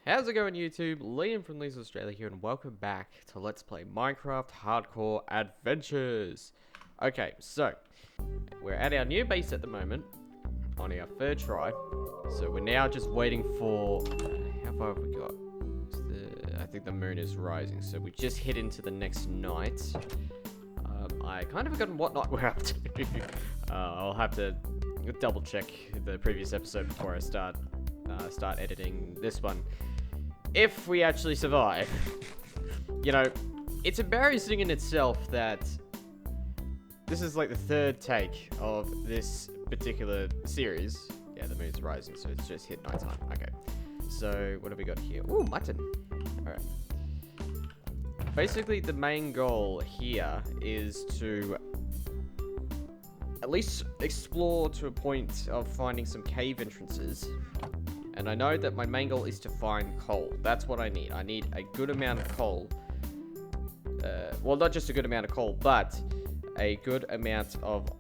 How's it going, YouTube? Liam from Lee's Australia here, and welcome back to Let's Play Minecraft Hardcore Adventures. Okay, so we're at our new base at the moment on our third try. So we're now just waiting for how far have we got? I think the moon is rising, so we just hit into the next night. I kind of forgotten what night we're up to. I'll have to double check the previous episode before I start editing this one. If we actually survive. You know, it's embarrassing in itself that this is like the third take of this particular series. Yeah, the moon's rising, so it's just hit nighttime. Okay. So, what have we got here? Ooh, mutton. Alright. Basically, the main goal here is to at least explore to a point of finding some cave entrances. And I know that my main goal is to find coal. That's what I need. I need a good amount of coal. Well, not just a good amount of coal, but a good amount of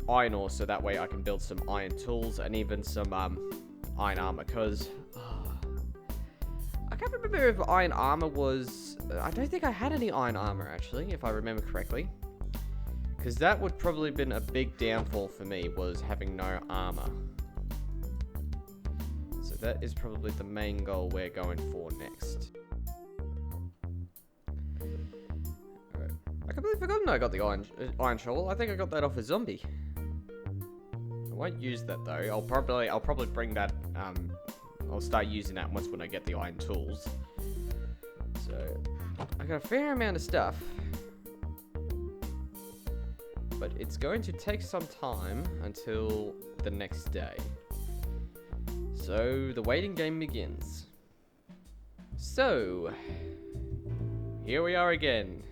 iron ore, so that way I can build some iron tools and even some iron armor. Because I can't remember if iron armor was... I don't think I had any iron armor, actually, if I remember correctly. Because that would probably have been a big downfall for me, was having no armor. So that is probably the main goal we're going for next. Alright. I completely forgotten I got the iron shovel. I think I got that off a zombie. I won't use that though. I'll probably bring that. I'll start using that when I get the iron tools. So I got a fair amount of stuff, but it's going to take some time until the next day. So, the waiting game begins. So, here we are again,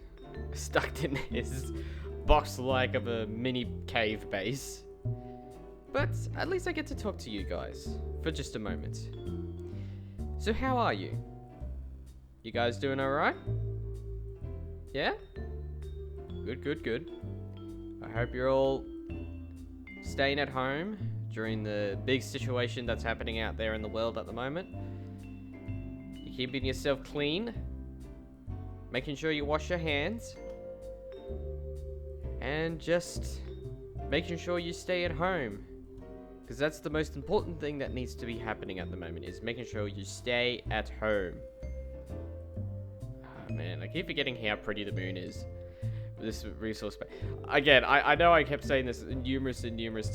stuck in this box-like of a mini cave base. But, at least I get to talk to you guys, for just a moment. So, how are you? You guys doing alright? Yeah? Good, good, good. I hope you're all staying at home during the big situation that's happening out there in the world at the moment. You're keeping yourself clean, making sure you wash your hands, and just making sure you stay at home. Because that's the most important thing that needs to be happening at the moment, is making sure you stay at home. Oh man, I keep forgetting how pretty the moon is. This resource pack. Again, I know I kept saying this numerous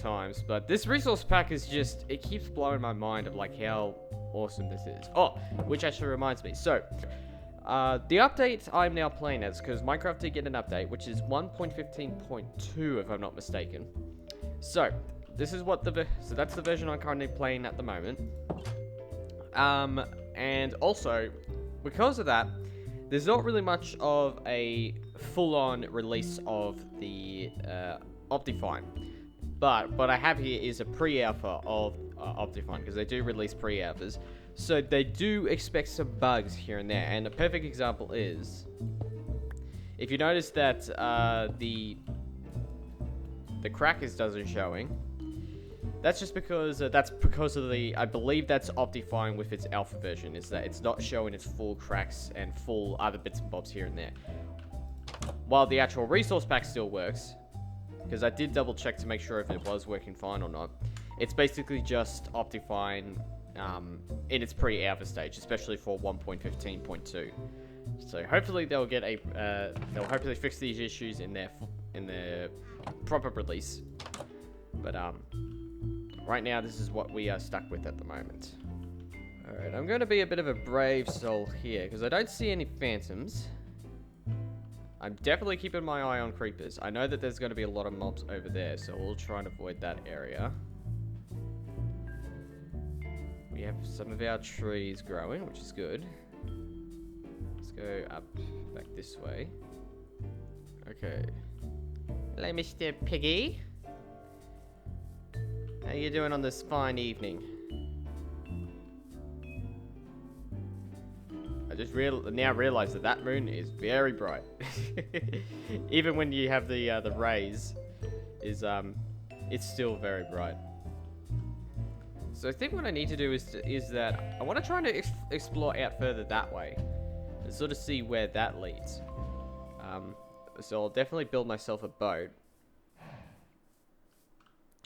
times, but this resource pack is just, it keeps blowing my mind of like how awesome this is. Oh, which actually reminds me. So, the update I'm now playing as, because Minecraft did get an update, which is 1.15.2 if I'm not mistaken. So, this is what so that's the version I'm currently playing at the moment. And also, because of that, there's not really much of a full-on release of the Optifine, but what I have here is a pre-alpha of Optifine, because they do release pre-alphas, so they do expect some bugs here and there. And a perfect example is, if you notice that the crackers doesn't showing, that's just because of the, I believe that's Optifine with its alpha version, is that it's not showing its full cracks and full other bits and bobs here and there. While the actual resource pack still works, because I did double check to make sure if it was working fine or not. It's basically just Optifine in its pre-alpha stage, especially for 1.15.2. So hopefully they'll get they'll hopefully fix these issues in their proper release. But right now this is what we are stuck with at the moment. Alright, I'm going to be a bit of a brave soul here, because I don't see any phantoms. I'm definitely keeping my eye on creepers. I know that there's going to be a lot of mobs over there, so we'll try and avoid that area. We have some of our trees growing, which is good. Let's go up, back this way. Okay. Hello, Mr. Piggy. How you doing on this fine evening? I just now realize that that moon is very bright. Even when you have the rays, it's still very bright. So I think what I need to do is that I want to try and explore out further that way. And sort of see where that leads. So I'll definitely build myself a boat.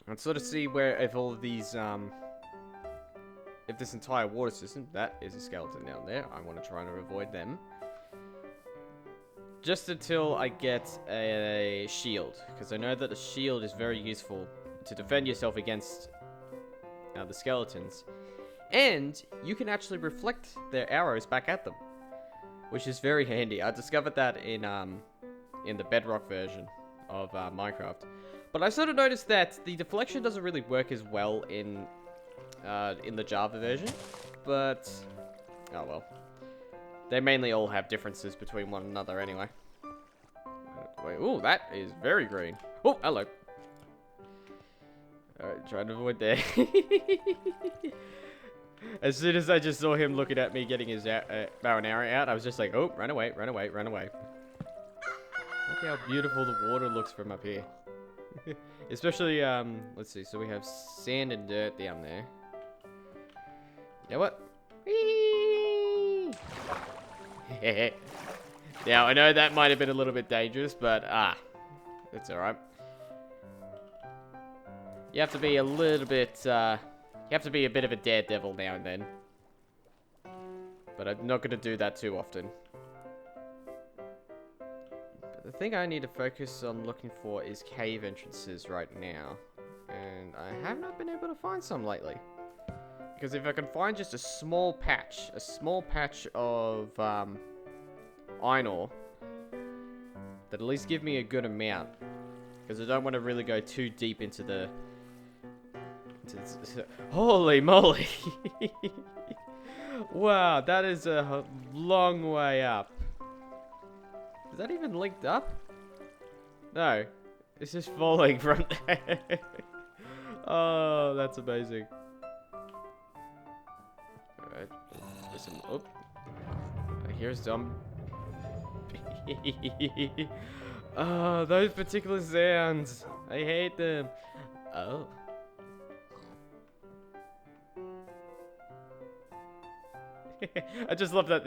And sort of see where, if all of these, if this entire water system, that is a skeleton down there. I want to try and avoid them. Just until I get a shield. Because I know that a shield is very useful to defend yourself against the skeletons. And you can actually reflect their arrows back at them. Which is very handy. I discovered that in the Bedrock version of Minecraft. But I sort of noticed that the deflection doesn't really work as well in the Java version. But, oh well. They mainly all have differences between one another anyway. Wait, ooh, that is very green. Oh, hello. Alright, trying to avoid there. As soon as I just saw him looking at me getting his bow and arrow out, I was just like, oh, run away, run away, run away. Look how beautiful the water looks from up here. Especially, let's see, so we have sand and dirt down there. You know what? Whee! Now, I know that might have been a little bit dangerous, but, it's alright. You have to be a little bit, you have to be a bit of a daredevil now and then. But I'm not going to do that too often. But the thing I need to focus on looking for is cave entrances right now. And I have not been able to find some lately. Because if I can find just a small patch of iron ore, that at least give me a good amount. Because I don't want to really go too deep into the... Holy moly! Wow, that is a long way up. Is that even linked up? No. It's just falling from there. Oh, that's amazing. Alright. Listen. Oh. Here's some. Oh, those particular sounds. I hate them. Oh. I just love that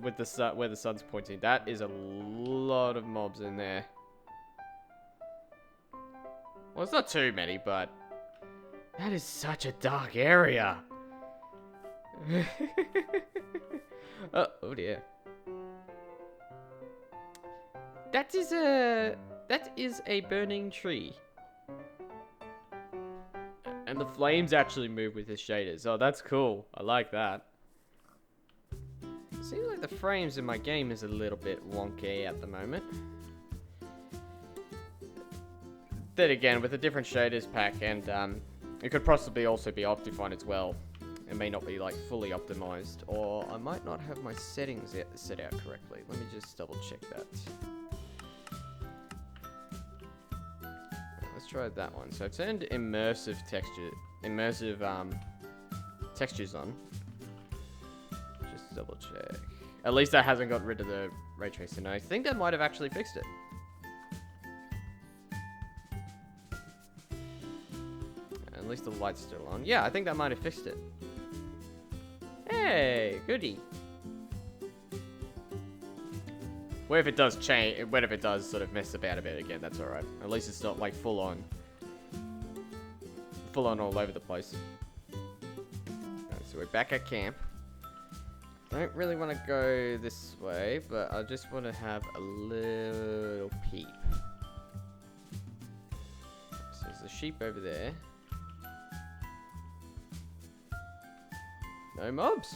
with the sun, where the sun's pointing. That is a lot of mobs in there. Well, it's not too many, but that is such a dark area. Oh dear. That is a burning tree. And the flames actually move with the shaders. Oh, that's cool. I like that. Seems like the frames in my game is a little bit wonky at the moment. Then again, with a different shaders pack, and it could possibly also be Optifine as well. It may not be like fully optimized, or I might not have my settings set out correctly. Let me just double check that. Let's try that one. So I turned immersive textures on. Just double check. At least that hasn't got rid of the ray tracing. I think that might have actually fixed it. At least the light's still on. Yeah, I think that might have fixed it. Hey, goody. What if it does change? What if it does sort of mess about a bit again? That's alright. At least it's not like full on all over the place. Alright, so we're back at camp. Don't really want to go this way, but I just want to have a little peep. So there's a sheep over there. No mobs.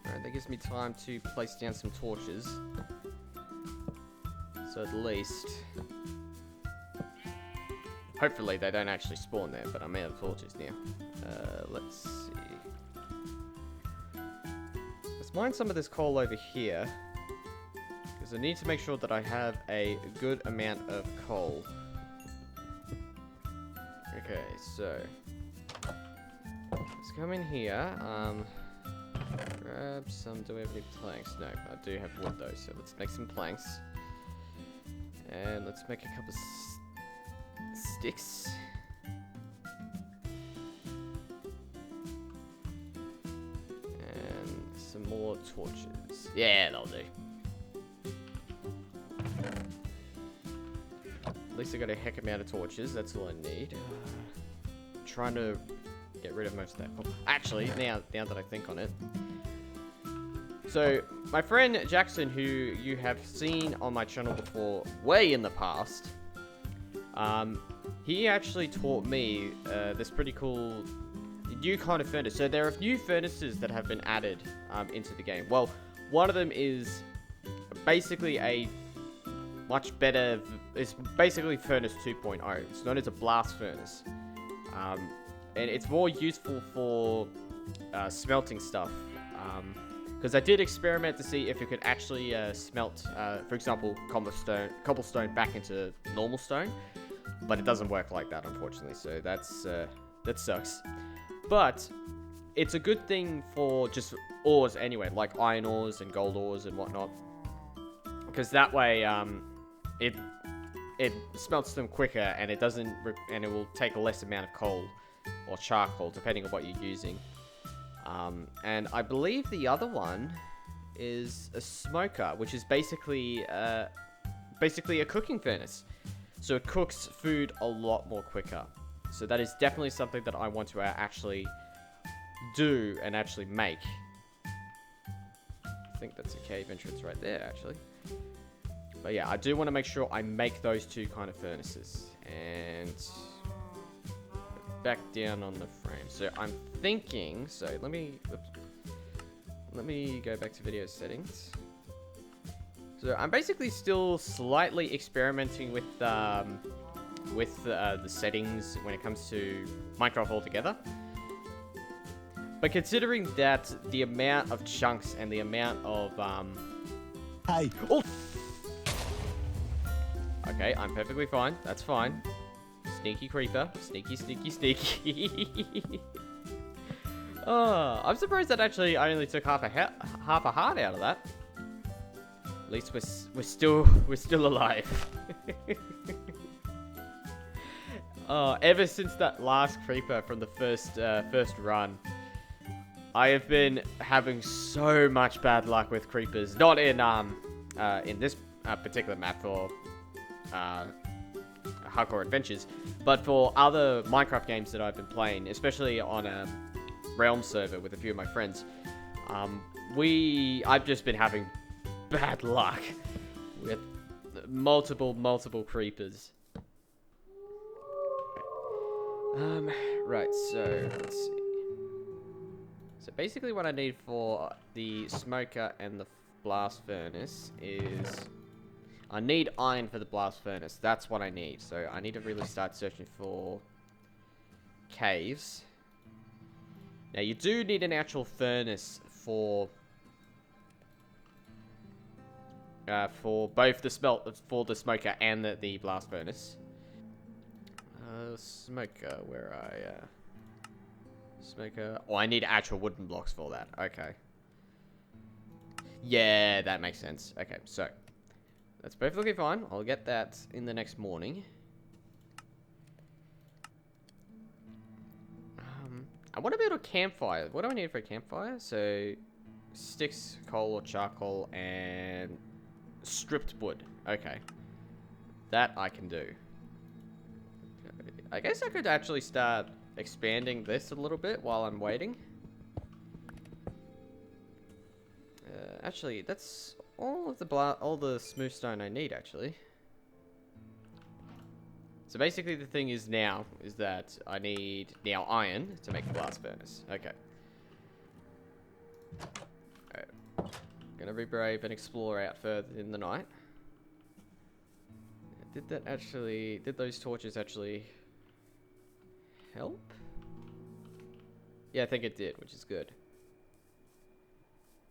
Alright, that gives me time to place down some torches. So at least... hopefully they don't actually spawn there, but I'm out of torches now. Let's see. Let's mine some of this coal over here. Because I need to make sure that I have a good amount of coal. Okay, so... let's come in here. Grab some... do we have any planks? No, I do have wood though, so let's make some planks. And let's make a couple of sticks. some more torches. Yeah, that'll do. At least I got a heck amount of torches. That's all I need. Trying to get rid of most of that. Oh, actually, now that I think on it. So, my friend Jackson, who you have seen on my channel before, way in the past, he actually taught me this pretty cool new kind of furnace. So there are new furnaces that have been added into the game. Well, one of them is basically a much better. It's basically furnace 2.0. It's known as a blast furnace, and it's more useful for smelting stuff. Because I did experiment to see if it could actually smelt, for example, cobblestone back into normal stone, but it doesn't work like that, unfortunately. So that sucks. But it's a good thing for just ores anyway, like iron ores and gold ores and whatnot, because that way it smelts them quicker, and it doesn't, and it will take a less amount of coal or charcoal depending on what you're using. And I believe the other one is a smoker, which is basically a cooking furnace. So it cooks food a lot more quicker. So that is definitely something that I want to actually do and actually make. I think that's a cave entrance right there, actually. But yeah, I do want to make sure I make those two kind of furnaces. And back down on the frame. So I'm thinking, so let me go back to video settings. So I'm basically still slightly experimenting with the settings when it comes to Minecraft altogether. But considering that the amount of chunks and the amount of Hey. Oh. Okay, I'm perfectly fine. That's fine. Sneaky creeper. Sneaky, sneaky, sneaky. Oh, I'm surprised that actually I only took half a heart out of that. At least we're still alive. Oh, ever since that last creeper from the first run, I have been having so much bad luck with creepers. Not in this particular map for Hardcore Adventures, but for other Minecraft games that I've been playing, especially on a Realm server with a few of my friends. I've just been having bad luck with multiple creepers. Right, so let's see. So basically what I need for the smoker and the blast furnace is I need iron for the blast furnace. That's what I need. So I need to really start searching for caves. Now you do need an actual furnace for both the smoker and the blast furnace. Smoker, where smoker. Oh, I need actual wooden blocks for that. Okay. Yeah, that makes sense. Okay, so that's perfectly fine. I'll get that in the next morning. I want to build a campfire. What do I need for a campfire? So, sticks, coal or charcoal, and stripped wood. Okay. That I can do. I guess I could actually start expanding this a little bit while I'm waiting. Actually, that's all the smooth stone I need, actually. So basically the thing is now, is that I need now iron to make the blast furnace. Okay. Alright. Gonna be brave and explore out further in the night. Did those torches actually help? Yeah, I think it did, which is good.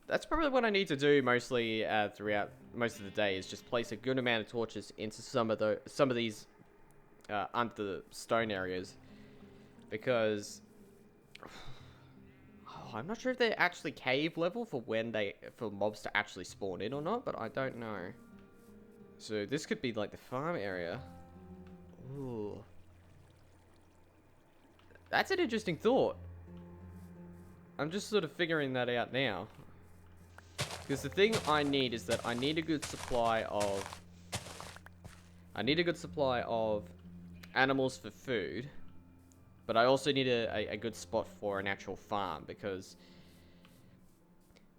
That's probably what I need to do mostly throughout most of the day, is just place a good amount of torches into some of these under the stone areas, because I'm not sure if they're actually cave level for mobs to actually spawn in or not, but I don't know. So this could be like the farm area. Ooh. That's an interesting thought. I'm just sort of figuring that out now. Because the thing I need is that I need a good supply of... animals for food. But I also need a good spot for an actual farm, because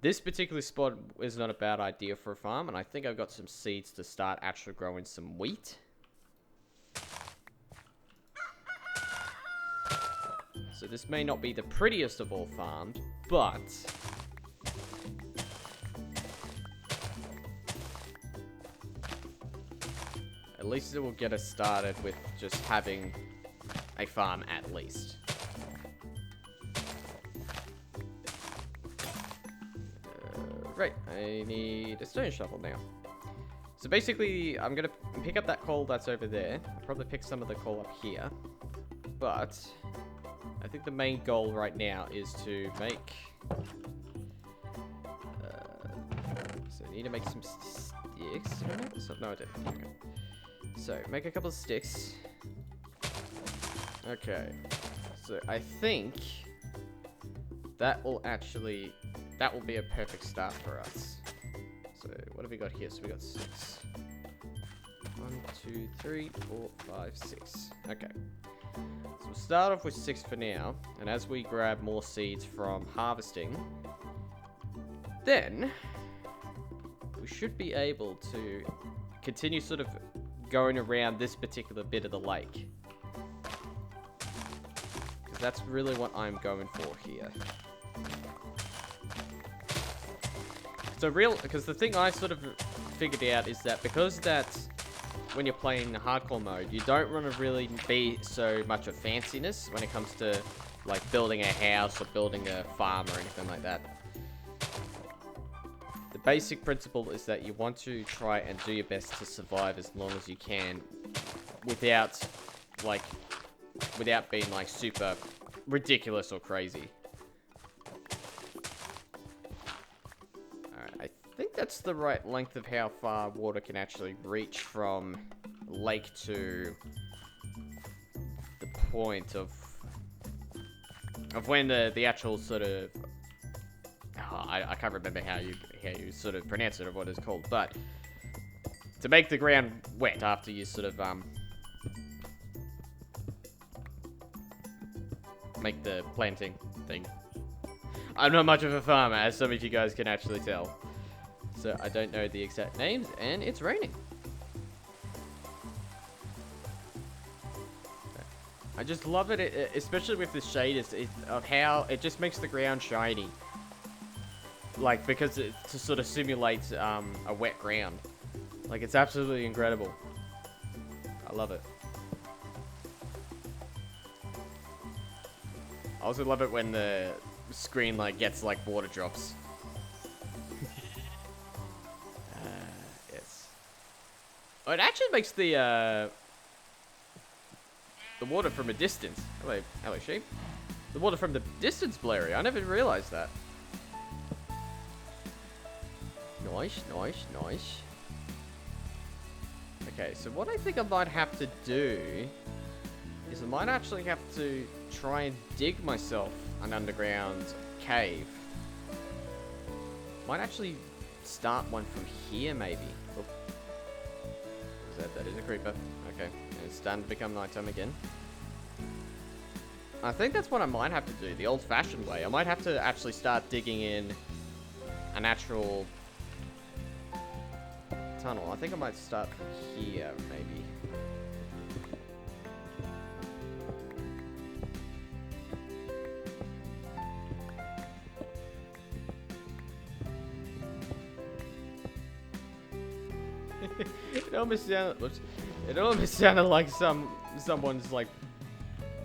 this particular spot is not a bad idea for a farm, and I think I've got some seeds to start actually growing some wheat. So this may not be the prettiest of all farms, but at least it will get us started with just having a farm at least. Right, I need a stone shovel now. So basically, I'm gonna pick up that coal that's over there. I'll probably pick some of the coal up here. But I think the main goal right now is to make... so I need to make some sticks. Did I make this? No, I didn't. Okay. So, make a couple of sticks. Okay. So, I think that will actually... that will be a perfect start for us. So, what have we got here? So, we got 6. 1, 2, 3, 4, 5, 6. Okay. So, we'll start off with 6 for now. And as we grab more seeds from harvesting, then we should be able to continue sort of going around this particular bit of the lake. Because that's really what I'm going for here. So because the thing I sort of figured out is that because that's when you're playing hardcore mode, you don't want to really be so much of fanciness when it comes to like building a house or building a farm or anything like that. The basic principle is that you want to try and do your best to survive as long as you can without being like super ridiculous or crazy. Alright, I think that's the right length of how far water can actually reach from lake to the point of when the actual sort of I can't remember how you sort of pronounce it or what it's called, but to make the ground wet after you sort of make the planting thing. I'm not much of a farmer, as some of you guys can actually tell, so I don't know the exact names, and it's raining. I just love it, especially with the shaders, of how it just makes the ground shiny. Like, because it to sort of simulate a wet ground. Like, it's absolutely incredible. I love it. I also love it when the screen, like, gets, like, water drops. Yes. Oh, it actually makes the water from a distance. Hello, sheep. The water from the distance blurry. I never realized that. Nice, nice, nice. Okay, so what I think I might have to do is I might actually have to try and dig myself an underground cave. Might actually start one from here, maybe. Oh. That is a creeper. Okay, and it's starting to become nighttime again. I think that's what I might have to do, the old-fashioned way. I might have to actually start digging in a natural tunnel. I think I might start from here, maybe. It almost sounded like someone's like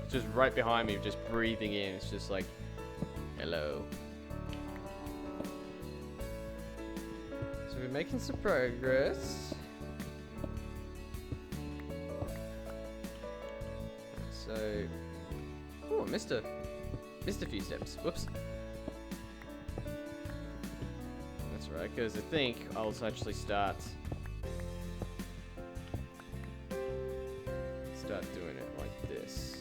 just right behind me, just breathing in. It's just like, hello. So we're making some progress. So, oh, missed a few steps. Whoops. That's right, because I think I'll actually start doing it like this.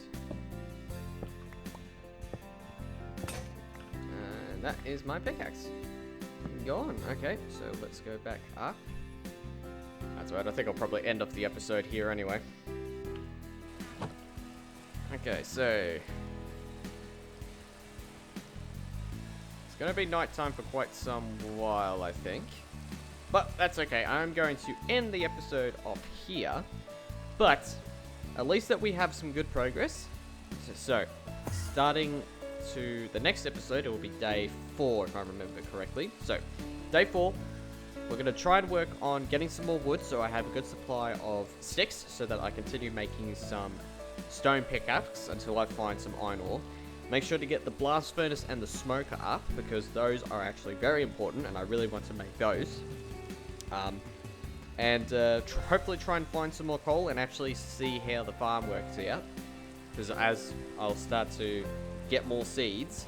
And that is my pickaxe. gone. Okay, so let's go back up. That's right, I think I'll probably end off the episode here anyway. Okay, so it's gonna be nighttime for quite some while, I think. But that's okay, I'm going to end the episode off here. But at least that we have some good progress. So starting to the next episode, it will be day 4 if I remember correctly. So day 4, we're going to try and work on getting some more wood so I have a good supply of sticks so that I continue making some stone pickaxe until I find some iron ore. Make sure to get the blast furnace and the smoker up because those are actually very important and I really want to make those. Hopefully try and find some more coal and actually see how the farm works out. Because as I'll start to get more seeds,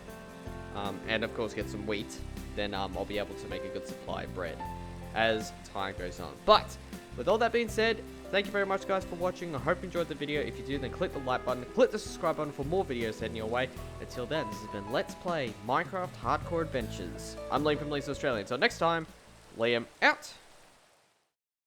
and of course get some wheat, then I'll be able to make a good supply of bread as time goes on. But with all that being said, thank you very much guys for watching. I hope you enjoyed the video. If you did, then click the like button, click the subscribe button for more videos heading your way. Until then, this has been Let's Play Minecraft Hardcore Adventures. I'm Liam from Leeds Australia. Until next time, Liam out.